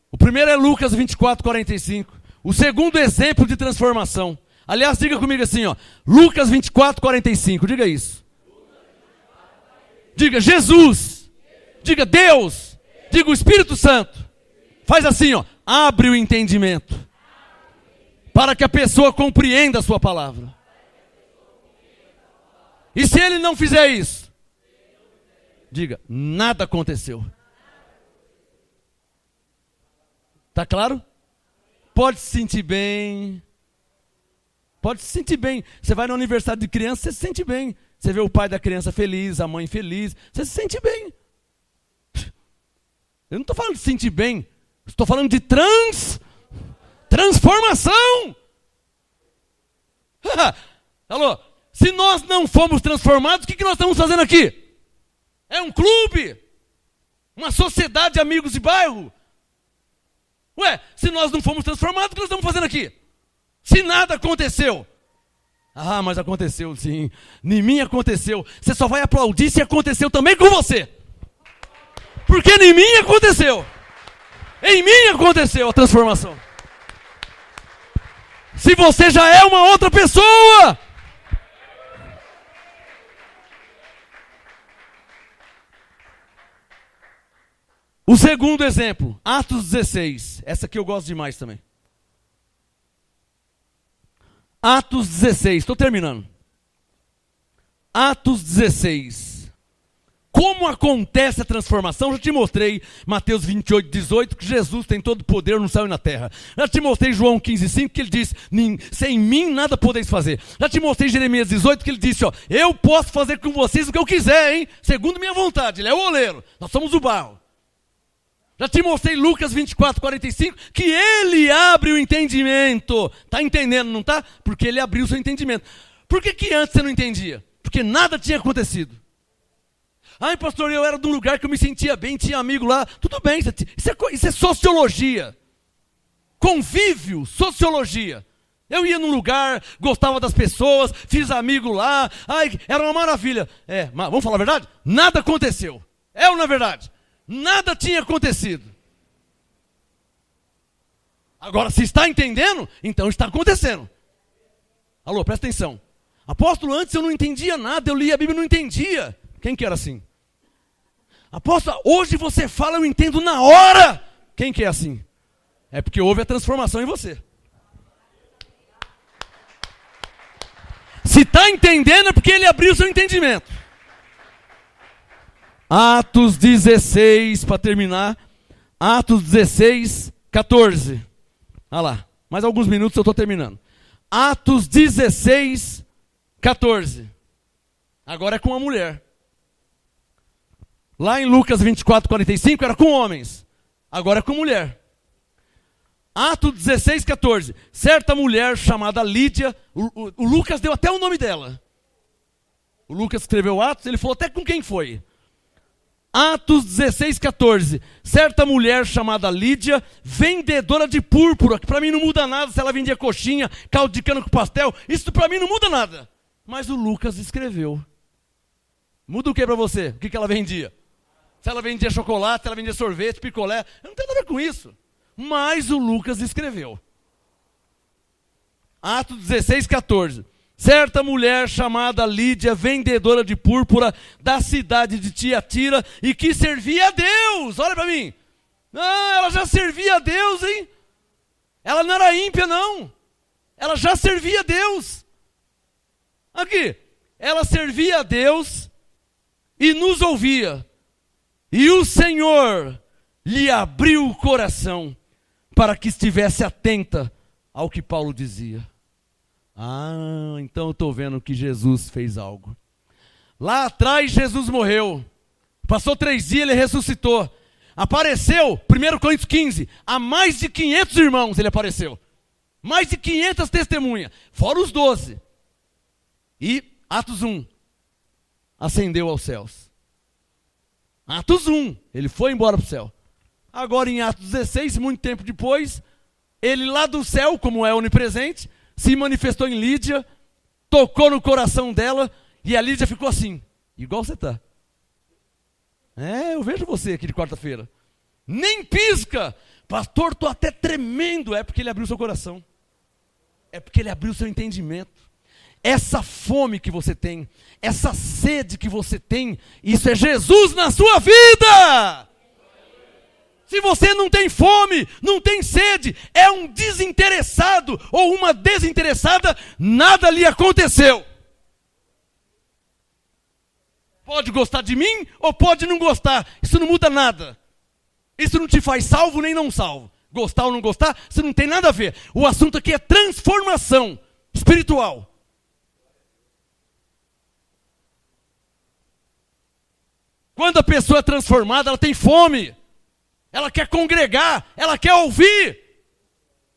o primeiro é Lucas 24:45. O segundo exemplo de transformação. Aliás, diga comigo assim, ó, Lucas 24:45, diga isso. Diga Jesus, diga Deus, diga o Espírito Santo. Faz assim, ó, abre o entendimento, para que a pessoa compreenda a sua palavra. E se ele não fizer isso, diga, nada aconteceu. Tá claro? Pode se sentir bem. Pode se sentir bem. Você vai na universidade de criança, você se sente bem. Você vê o pai da criança feliz, a mãe feliz, você se sente bem. Eu não estou falando de sentir bem. Estou falando de transformação. Alô? Se nós não fomos transformados, o que nós estamos fazendo aqui? É um clube? Uma sociedade de amigos de bairro? Ué, se nós não fomos transformados, o que nós estamos fazendo aqui? Se nada aconteceu. Ah, mas aconteceu sim. Em mim aconteceu. Você só vai aplaudir se aconteceu também com você. Porque em mim aconteceu. Em mim aconteceu a transformação. Se você já é uma outra pessoa. O segundo exemplo, Atos 16. Essa aqui eu gosto demais também. Atos 16, estou terminando. Atos 16. Como acontece a transformação? Já te mostrei Mateus 28, 18, que Jesus tem todo o poder no céu e na terra. Já te mostrei João 15, 5, que ele diz, sem mim nada podeis fazer. Já te mostrei Jeremias 18, que ele disse, eu posso fazer com vocês o que eu quiser, hein? Segundo minha vontade. Ele é o oleiro, nós somos o barro. Já te mostrei Lucas 24, 45, que ele abre o entendimento. Está entendendo, não está? Porque ele abriu o seu entendimento. Por que antes você não entendia? Porque nada tinha acontecido. Ai, pastor, eu era de um lugar que eu me sentia bem, tinha amigo lá. Tudo bem, isso é sociologia. Convívio, sociologia. Eu ia num lugar, gostava das pessoas, fiz amigo lá. Ai, era uma maravilha. Mas vamos falar a verdade? Nada aconteceu. É ou não é verdade? Nada tinha acontecido. Agora, se está entendendo, então está acontecendo. Alô, presta atenção. Apóstolo, antes eu não entendia nada, eu lia a Bíblia e não entendia. Quem que era assim? Apóstolo, hoje você fala, eu entendo na hora. Quem que é assim? É porque houve a transformação em você. Se está entendendo, é porque ele abriu o seu entendimento. Atos 16, para terminar. Atos 16, 14. Olha lá, mais alguns minutos eu estou terminando. Atos 16, 14. Agora é com a mulher. Lá em Lucas 24, 45 era com homens. Agora é com mulher. Atos 16, 14. Certa mulher chamada Lídia, o Lucas deu até o nome dela. O Lucas escreveu Atos, ele falou até com quem foi. Atos 16, 14. Certa mulher chamada Lídia, vendedora de púrpura, que para mim não muda nada se ela vendia coxinha, caldo de cana com pastel, isso para mim não muda nada. Mas o Lucas escreveu. Muda o que para você? O que ela vendia? Se ela vendia chocolate, se ela vendia sorvete, picolé, não tem nada a ver com isso. Mas o Lucas escreveu. Atos 16, 14. Certa mulher chamada Lídia, vendedora de púrpura da cidade de Tiatira e que servia a Deus. Olha para mim. Ah, ela já servia a Deus, hein? Ela não era ímpia, não. Ela já servia a Deus. Aqui. Ela servia a Deus e nos ouvia. E o Senhor lhe abriu o coração para que estivesse atenta ao que Paulo dizia. Ah, então eu estou vendo que Jesus fez algo. Lá atrás Jesus morreu. Passou 3 dias, ele ressuscitou. Apareceu, 1 Coríntios 15, a mais de 500 irmãos ele apareceu. Mais de 500 testemunhas, fora os 12. E Atos 1, ascendeu aos céus. Atos 1, ele foi embora para o céu. Agora em Atos 16, muito tempo depois, ele lá do céu, como é onipresente, se manifestou em Lídia, tocou no coração dela, e a Lídia ficou assim, igual você está. Eu vejo você aqui de quarta-feira. Nem pisca. Pastor, estou até tremendo. É porque ele abriu seu coração. É porque ele abriu seu entendimento. Essa fome que você tem, essa sede que você tem, isso é Jesus na sua vida. Se você não tem fome, não tem sede, é um desinteressado ou uma desinteressada, nada lhe aconteceu. Pode gostar de mim ou pode não gostar, isso não muda nada. Isso não te faz salvo nem não salvo. Gostar ou não gostar, isso não tem nada a ver. O assunto aqui é transformação espiritual. Quando a pessoa é transformada, ela tem fome. ela quer congregar, ela quer ouvir.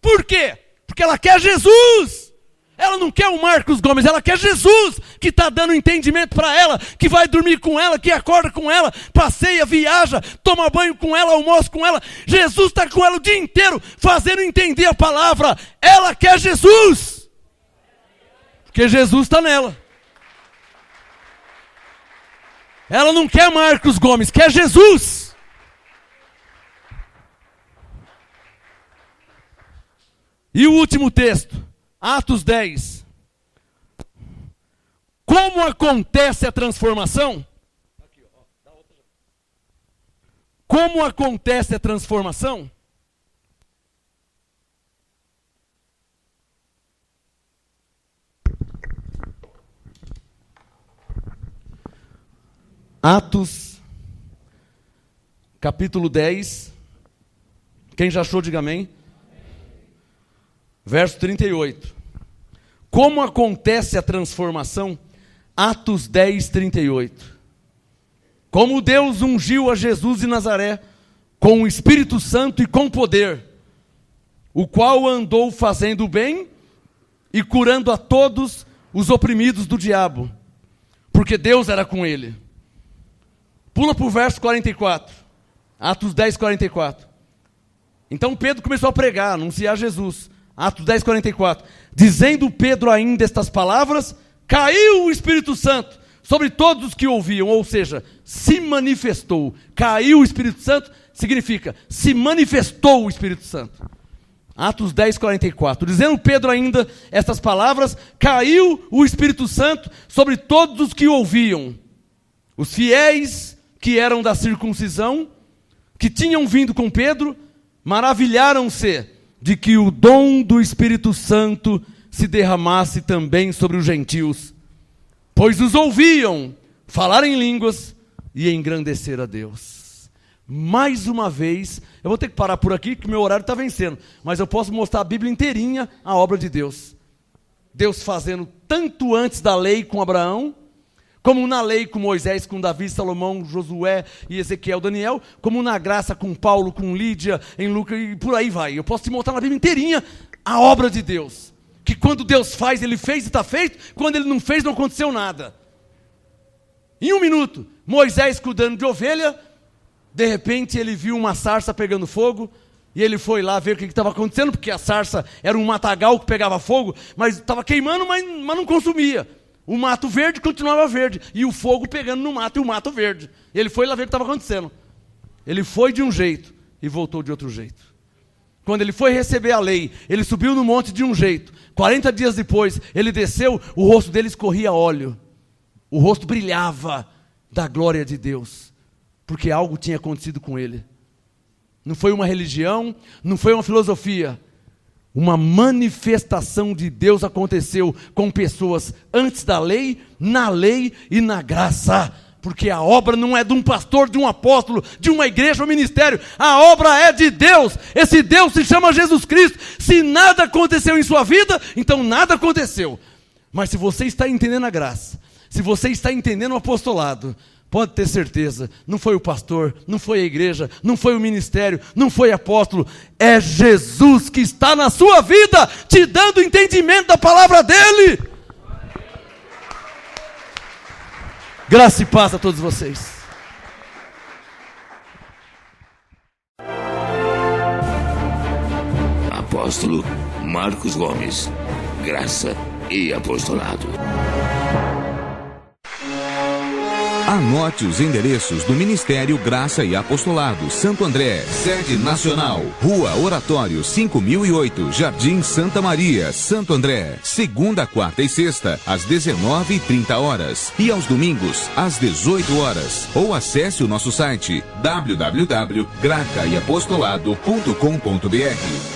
Por quê? Porque ela quer Jesus. Ela não quer o Marcos Gomes, ela quer Jesus, que está dando entendimento para ela, que vai dormir com ela, que acorda com ela, passeia, viaja, toma banho com ela, almoça com ela. Jesus está com ela o dia inteiro, fazendo entender a palavra. Ela quer Jesus, porque Jesus está nela. Ela não quer Marcos Gomes, quer Jesus. E o último texto, Atos 10. Como acontece a transformação? Como acontece a transformação? Atos, capítulo 10. Quem já achou, diga amém. Verso 38. Como acontece a transformação? Atos 10, 38. Como Deus ungiu a Jesus de Nazaré com o Espírito Santo e com poder, o qual andou fazendo o bem e curando a todos os oprimidos do diabo, porque Deus era com ele. Pula para o verso 44. Atos 10, 44. Então Pedro começou a pregar, anunciar Jesus. Atos 10, 44. Dizendo Pedro ainda estas palavras, caiu o Espírito Santo sobre todos os que ouviam, ou seja, se manifestou. Caiu o Espírito Santo significa, se manifestou o Espírito Santo. Atos 10, 44. Dizendo Pedro ainda estas palavras, caiu o Espírito Santo sobre todos os que ouviam. Os fiéis que eram da circuncisão, que tinham vindo com Pedro, maravilharam-se de que o dom do Espírito Santo se derramasse também sobre os gentios, pois os ouviam falar em línguas e engrandecer a Deus. Mais uma vez, eu vou ter que parar por aqui, que meu horário está vencendo, mas eu posso mostrar a Bíblia inteirinha, a obra de Deus. Deus fazendo tanto antes da lei com Abraão, como na lei com Moisés, com Davi, Salomão, Josué e Ezequiel, Daniel, como na graça com Paulo, com Lídia, em Lucas e por aí vai. Eu posso te mostrar na Bíblia inteirinha a obra de Deus. Que quando Deus faz, Ele fez e está feito. Quando Ele não fez, não aconteceu nada. Em um minuto, Moisés cuidando de ovelha, de repente ele viu uma sarça pegando fogo, e ele foi lá ver o que estava acontecendo, porque a sarça era um matagal que pegava fogo, mas estava queimando, mas não consumia. O mato verde continuava verde, e o fogo pegando no mato, e o mato verde. Ele foi lá ver o que estava acontecendo. Ele foi de um jeito, e voltou de outro jeito. Quando ele foi receber a lei, ele subiu no monte de um jeito. 40 dias depois, ele desceu, o rosto dele escorria óleo. O rosto brilhava da glória de Deus, porque algo tinha acontecido com ele. Não foi uma religião, não foi uma filosofia. Uma manifestação de Deus aconteceu com pessoas antes da lei, na lei e na graça. Porque a obra não é de um pastor, de um apóstolo, de uma igreja ou ministério. A obra é de Deus. Esse Deus se chama Jesus Cristo. Se nada aconteceu em sua vida, então nada aconteceu. Mas se você está entendendo a graça, se você está entendendo o apostolado, pode ter certeza, não foi o pastor, não foi a igreja, não foi o ministério, não foi apóstolo, é Jesus que está na sua vida, te dando entendimento da palavra dele. Graça e paz a todos vocês. Apóstolo Marcos Gomes, graça e apostolado. Anote os endereços do Ministério Graça e Apostolado Santo André, sede nacional, Rua Oratório 5008, Jardim Santa Maria, Santo André, segunda, quarta e sexta, às 19h30, e aos domingos, às 18h, ou acesse o nosso site www.gracaiapostolado.com.br.